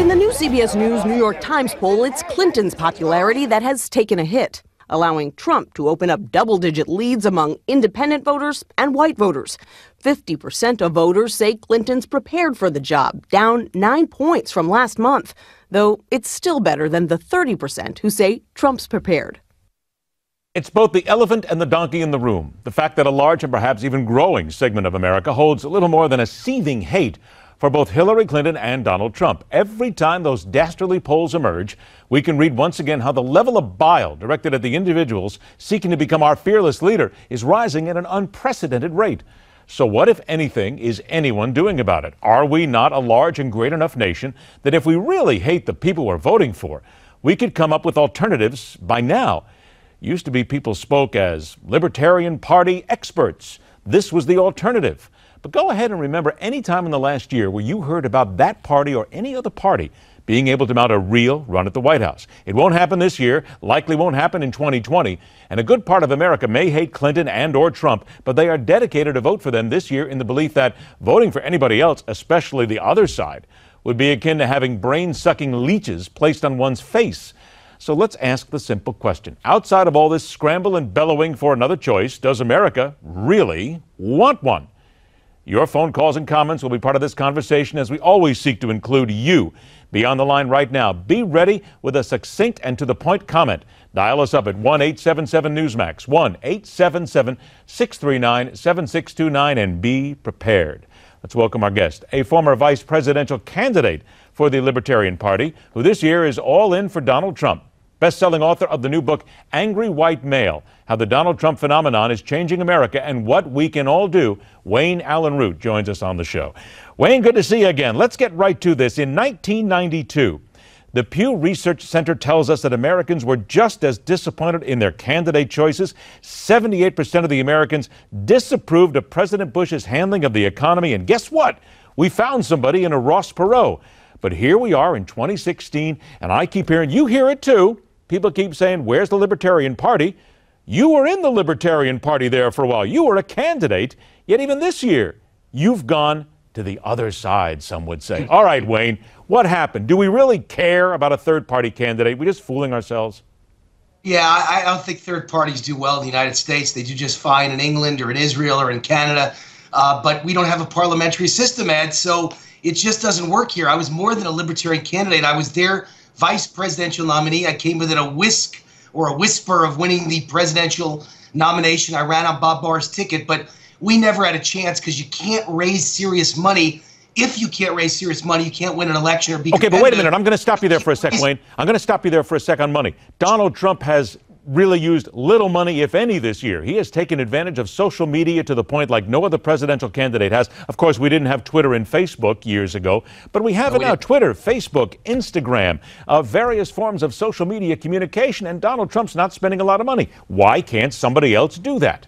in the new CBS News New York Times poll, it's Clinton's popularity that has taken a hit, allowing Trump to open up double-digit leads among independent voters and white voters. 50% of voters say Clinton's prepared for the job, down 9 points from last month, though it's still better than the 30% who say Trump's prepared. It's both the elephant and the donkey in the room. The fact that a large and perhaps even growing segment of America holds little more than a seething hate for both Hillary Clinton and Donald Trump. Every time those dastardly polls emerge, we can read once again how the level of bile directed at the individuals seeking to become our fearless leader is rising at an unprecedented rate. So what, if anything, is anyone doing about it? Are we not a large and great enough nation that if we really hate the people we're voting for, we could come up with alternatives by now? Used to be people spoke as Libertarian Party experts. This was the alternative. But go ahead and remember any time in the last year where you heard about that party or any other party being able to mount a real run at the White House. It won't happen this year, likely won't happen in 2020, and a good part of America may hate Clinton and or Trump, but they are dedicated to vote for them this year in the belief that voting for anybody else, especially the other side, would be akin to having brain-sucking leeches placed on one's face. So let's ask the simple question. Outside of all this scramble and bellowing for another choice, does America really want one? Your phone calls and comments will be part of this conversation as we always seek to include you. Be on the line right now. Be ready with a succinct and to-the-point comment. Dial us up at 1-877-NEWSMAX, 1-877-639-7629, and be prepared. Let's welcome our guest, a former vice presidential candidate for the Libertarian Party, who this year is all in for Donald Trump. Best-selling author of the new book, Angry White Male, How the Donald Trump Phenomenon is Changing America and What We Can All Do, Allyn Root joins us on the show. Wayne, good to see you again. Let's get right to this. In 1992, the Pew Research Center tells us that Americans were just as disappointed in their candidate choices. 78% of the Americans disapproved of President Bush's handling of the economy. And guess what? We found somebody in a Ross Perot. But here we are in 2016, and I keep hearing, you hear it too. People keep saying, where's the Libertarian Party? You were in the Libertarian Party there for a while. You were a candidate, yet even this year, you've gone to the other side, some would say. All right, Wayne, what happened? Do we really care about a third-party candidate? We're just fooling ourselves? Yeah, I don't think third parties do well in the United States. They do just fine in England or in Israel or in Canada. But we don't have a parliamentary system, Ed, so it just doesn't work here. I was more than a Libertarian candidate. I was their vice presidential nominee. I came within a whisk or a whisper of winning the presidential nomination. I ran on Bob Barr's ticket, but we never had a chance because you can't raise serious money. If you can't raise serious money, you can't win an election or be Okay, but wait a minute. I'm going to stop you there for a sec, Wayne. I'm going to stop you there for a sec on money. Donald Trump has really used little money, if any, this year. He has taken advantage of social media to the point like no other presidential candidate has. Of course, we didn't have Twitter and Facebook years ago, but we have it now. Twitter, Facebook, Instagram, various forms of social media communication, and Donald Trump's not spending a lot of money. Why can't somebody else do that?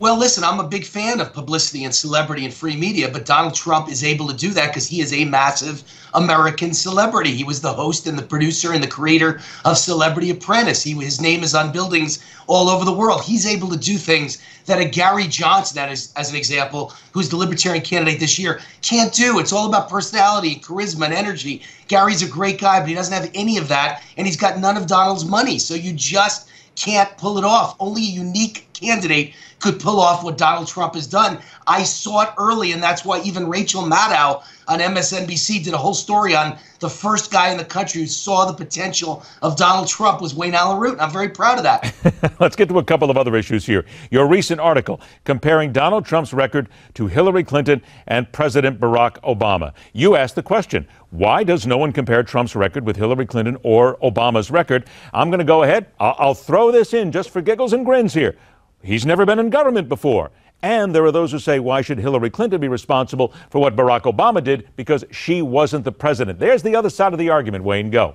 Well, listen, I'm a big fan of publicity and celebrity and free media, but Donald Trump is able to do that because he is a massive American celebrity. He was the host and the producer and the creator of Celebrity Apprentice. His name is on buildings all over the world. He's able to do things that a Gary Johnson, that is, as an example, who's the Libertarian candidate this year, can't do. It's all about personality, charisma, and energy. Gary's a great guy, but he doesn't have any of that, and he's got none of Donald's money. So you just can't pull it off. Only a unique candidate could pull off what Donald Trump has done. I saw it early, and that's why even Rachel Maddow on MSNBC did a whole story on the first guy in the country who saw the potential of Donald Trump was Allyn Root. I'm very proud of that. Let's get to a couple of other issues here. Your recent article comparing Donald Trump's record to Hillary Clinton and President Barack Obama. You asked the question, why does no one compare Trump's record with Hillary Clinton or Obama's record? I'm going to go ahead. I'll throw this in just for giggles and grins here. He's never been in government before. And there are those who say, why should Hillary Clinton be responsible for what Barack Obama did? Because she wasn't the president. There's the other side of the argument, Wayne. Go.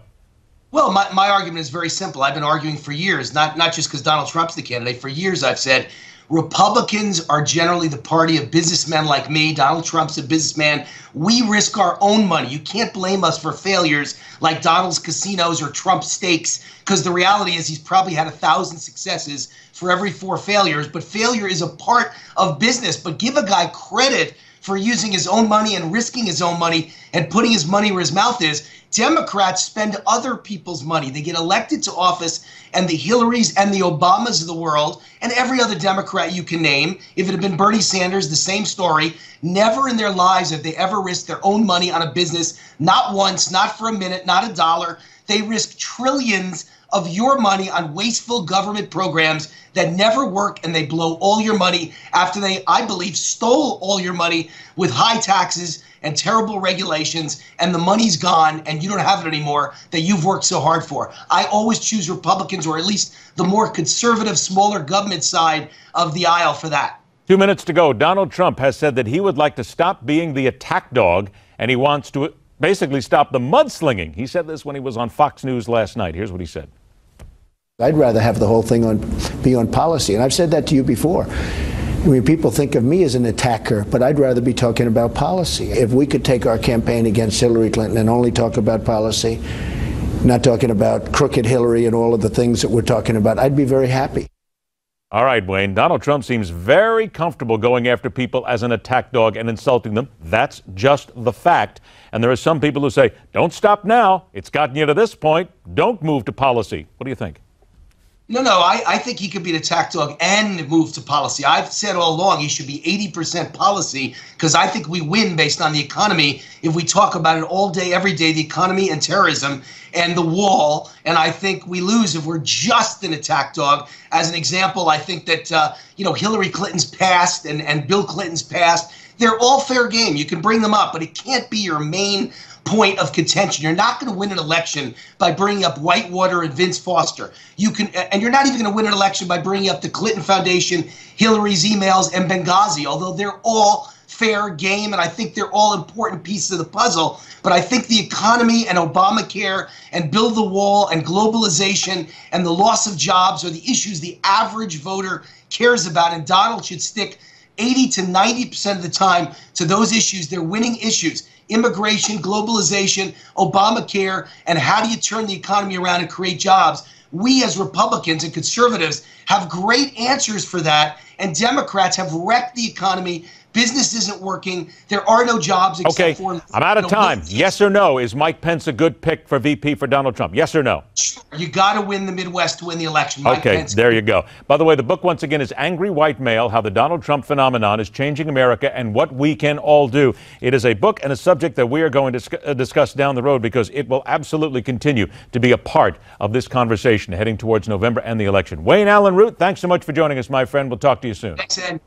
Well, my argument is very simple. I've been arguing for years, not just because Donald Trump's the candidate. For years, I've said Republicans are generally the party of businessmen like me. Donald Trump's a businessman. We risk our own money. You can't blame us for failures like Donald's casinos or Trump's steaks, because the reality is he's probably had 1,000 successes for every 4 failures. But failure is a part of business. But give a guy credit for using his own money and risking his own money and putting his money where his mouth is. Democrats spend other people's money. They get elected to office, and the Hillarys and the Obamas of the world, and every other Democrat you can name, if it had been Bernie Sanders, the same story, never in their lives have they ever risked their own money on a business, not once, not for a minute, not a dollar. They risk trillions of your money on wasteful government programs that never work, and they blow all your money after they, I believe, stole all your money with high taxes and terrible regulations, and the money's gone and you don't have it anymore that you've worked so hard for. I always choose Republicans, or at least the more conservative, smaller government side of the aisle for that. 2 minutes to go. Donald Trump has said that he would like to stop being the attack dog, and he wants to basically stop the mudslinging. He said this when he was on Fox News last night. Here's what he said. I'd rather have the whole thing be on policy, and I've said that to you before. I mean, people think of me as an attacker, but I'd rather be talking about policy. If we could take our campaign against Hillary Clinton and only talk about policy, not talking about crooked Hillary and all of the things that we're talking about, I'd be very happy. All right, Wayne, Donald Trump seems very comfortable going after people as an attack dog and insulting them. That's just the fact. And there are some people who say, don't stop now. It's gotten you to this point. Don't move to policy. What do you think? No, I think he could be an attack dog and move to policy. I've said all along he should be 80% policy, because I think we win based on the economy if we talk about it all day, every day, the economy and terrorism and the wall. And I think we lose if we're just an attack dog. As an example, I think that, Hillary Clinton's past and Bill Clinton's past, they're all fair game. You can bring them up, but it can't be your main point of contention. You're not going to win an election by bringing up Whitewater and Vince Foster. And you're not even going to win an election by bringing up the Clinton Foundation, Hillary's emails, and Benghazi, although they're all fair game, and I think they're all important pieces of the puzzle. But I think the economy and Obamacare and build the wall and globalization and the loss of jobs are the issues the average voter cares about, and Donald should stick 80 to 90% of the time to those issues. They're winning issues: immigration, globalization, Obamacare, and how do you turn the economy around and create jobs. We as Republicans and conservatives have great answers for that, and Democrats have wrecked the economy. Business isn't working. There are no jobs except for... I'm out of time. Yes or no? Is Mike Pence a good pick for VP for Donald Trump? Yes or no? Sure. You got to win the Midwest to win the election. Mike Pence. There you go. By the way, the book once again is Angry White Male: How the Donald Trump Phenomenon is Changing America and What We Can All Do. It is a book and a subject that we are going to discuss down the road, because it will absolutely continue to be a part of this conversation heading towards November and the election. Wayne Allyn Root, thanks so much for joining us, my friend. We'll talk to you soon. Thanks, Ed.